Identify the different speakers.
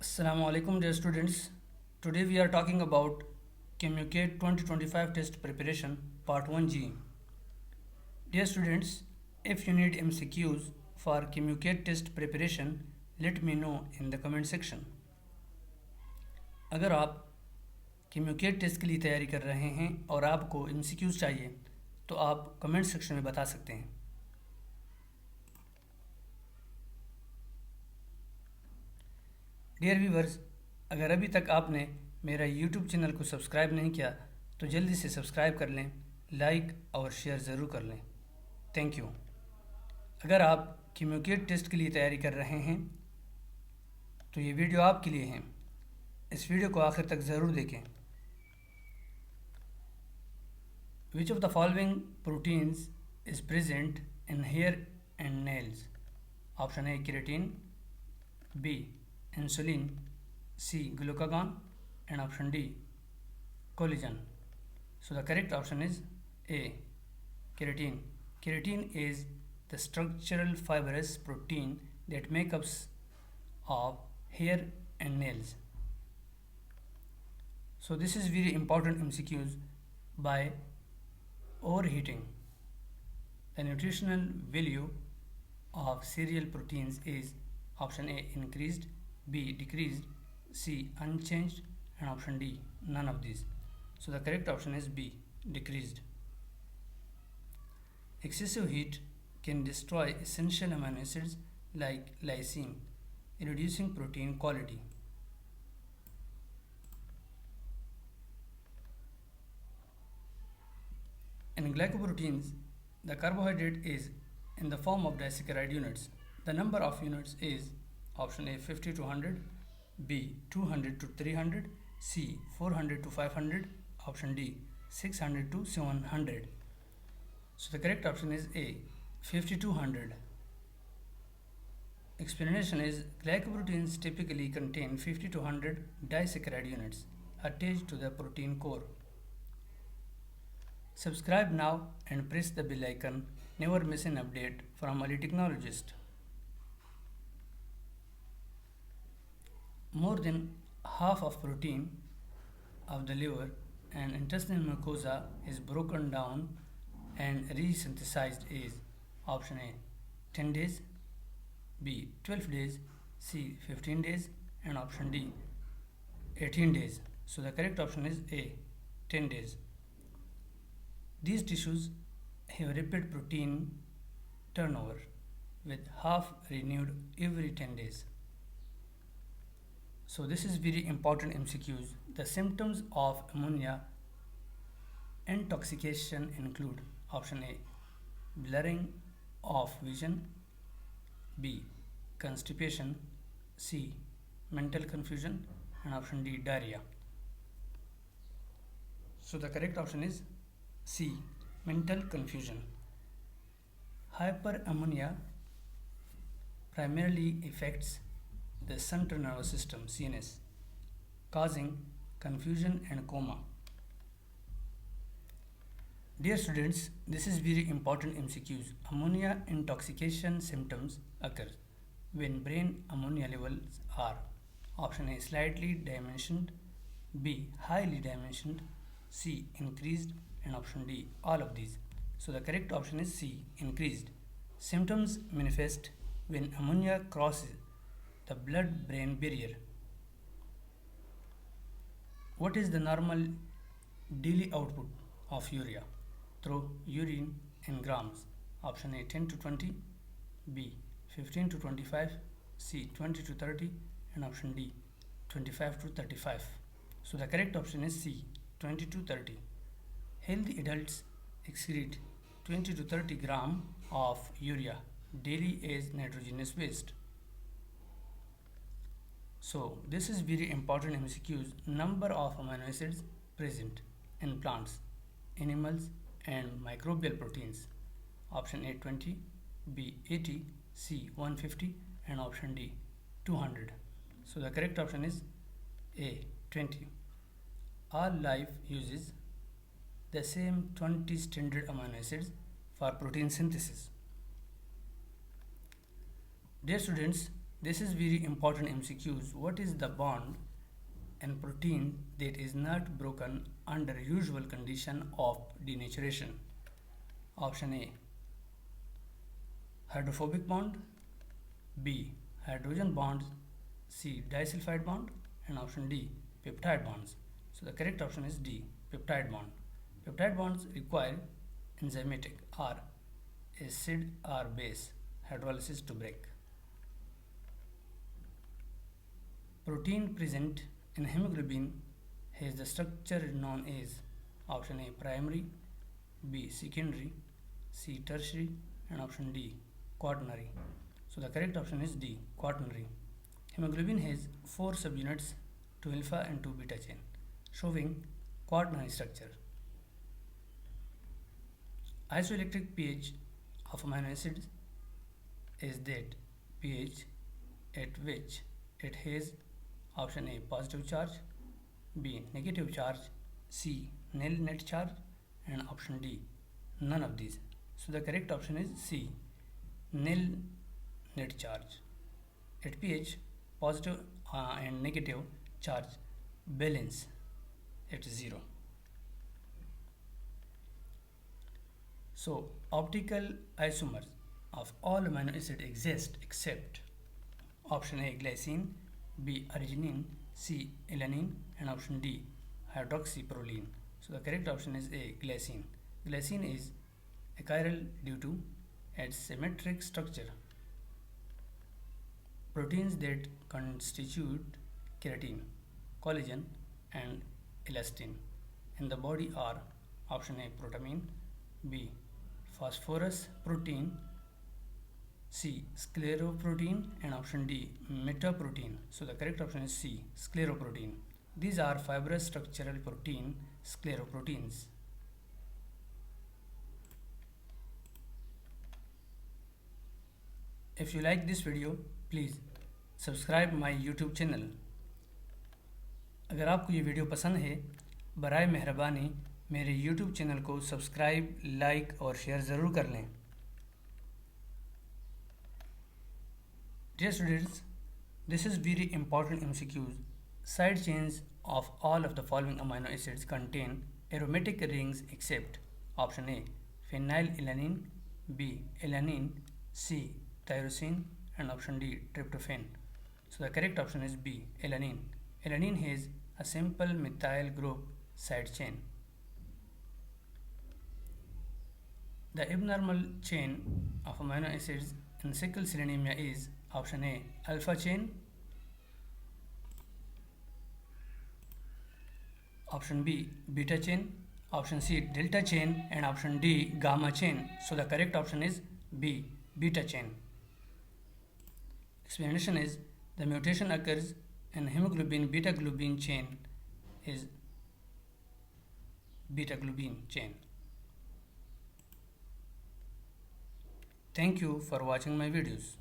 Speaker 1: Assalamu alaikum dear students. Today we are talking about KMU-CAT 2025 test preparation part 1G. Dear students, if you need MCQs for KMU-CAT test preparation, let me know in the comment section. अगर आप KMU-CAT test के लिए तैयारी कर रहे हैं और आपको MCQs चाहिए तो आप कमेंट सेक्शन में बता सकते हैं. डियर व्यूवर्स, अगर अभी तक आपने मेरा यूट्यूब चैनल को सब्सक्राइब नहीं किया तो जल्दी से सब्सक्राइब कर लें, लाइक और शेयर ज़रूर कर लें. Thank you. अगर आप KMU-CAT टेस्ट के लिए तैयारी कर रहे हैं तो ये वीडियो आपके लिए है. इस वीडियो को आखिर तक ज़रूर देखें. Which of the following proteins is present in hair and nails? Option A keratin, B insulin, C glucagon, and option D collagen. So the correct option is A keratin. Keratin is the structural fibrous protein that makes up of hair and nails. So this is very important MCQs. By overheating, the nutritional value of cereal proteins is option A increased, B decreased, C unchanged, and option D none of these. So the correct option is B decreased. Excessive heat can destroy essential amino acids like lysine, reducing protein quality. In glycoproteins, the carbohydrate is in the form of disaccharide units. The number of units is option A 50 to 100, B 200 to 300, C 400 to 500, option D 600 to 700. So the correct option is A 50 to 100. Explanation is glycoproteins typically contain 50 to 100 disaccharide units attached to the protein core. Subscribe now and press the bell icon. Never miss an update from a technologist. More than half of protein of the liver and intestinal mucosa is broken down and resynthesized is option A 10 days, B 12 days, C 15 days, and option D 18 days. So the correct option is A 10 days. These tissues have rapid protein turnover with half renewed every 10 days. So this is very important MCQs. The symptoms of ammonia intoxication include option A blurring of vision, B constipation, C mental confusion, and option D diarrhea. So the correct option is C mental confusion. Hyperammonia primarily affects the central nervous system CNS, causing confusion and coma. Dear students, this is very important MCQs. Ammonia intoxication symptoms occur when brain ammonia levels are option A slightly diminished, B highly diminished, C increased, and option D all of these. So the correct option is C increased. Symptoms manifest when ammonia crosses the blood-brain barrier. What is the normal daily output of urea through urine in grams? Option A 10 to 20, B 15 to 25, C 20 to 30, and option D 25 to 35. So the correct option is C 20 to 30. Healthy adults excrete 20 to 30 gram of urea daily as nitrogenous waste. So this is very important MCQs. Number of amino acids present in plants, animals, and microbial proteins. Option A 20, B 80, C 150, and option D 200. So the correct option is A 20. All life uses the same 20 standard amino acids for protein synthesis. Dear students, This is very important MCQs. What is the bond and protein that is not broken under usual condition of denaturation? Option A, hydrophobic bond, B, hydrogen bonds, C, disulfide bond, and option D, peptide bonds. So the correct option is D, peptide bond. Peptide bonds require enzymatic or acid or base hydrolysis to break. Protein present in hemoglobin has the structure known as option A, primary, B, secondary, C, tertiary, and option D, quaternary. So the correct option is D, quaternary. Hemoglobin has 4 subunits, 2 alpha and 2 beta chain, showing quaternary structure. Isoelectric pH of amino acids is that pH at which it has option A, positive charge, B, negative charge, C, nil net charge, and option D, none of these. So the correct option is C, nil net charge. At pH, positive and negative charge balance at 0. So optical isomers of all amino acids exist except option A, glycine, B, arginine, C, alanine, and option D, hydroxyproline. So the correct option is A, glycine. Glycine is achiral due to its symmetric structure. Proteins that constitute keratin, collagen, and elastin in the body are option A, protamine, B, phosphorus protein, C, scleroprotein, and option D, metaprotein. So the correct option is C, scleroprotein. These are fibrous structural protein, scleroproteins. If you like this video, please subscribe my YouTube channel. अगर आपको ये video पसंद है, बराए मेहरबानी मेरे YouTube channel को subscribe, like और शेयर ज़रूर कर लें। Dear students, this is very important MCQs. Side chains of all of the following amino acids contain aromatic rings except option A, phenylalanine, B, alanine, C, tyrosine, and option D, tryptophan. So the correct option is B, alanine. Alanine has a simple methyl group side chain. The abnormal chain of amino acids in sickle cell anemia is option A, alpha chain, option B, beta chain, option C, delta chain, and option D, gamma chain. So the correct option is B, beta chain. Explanation is the mutation occurs in hemoglobin beta globin chain is beta globin chain. Thank you for watching my videos.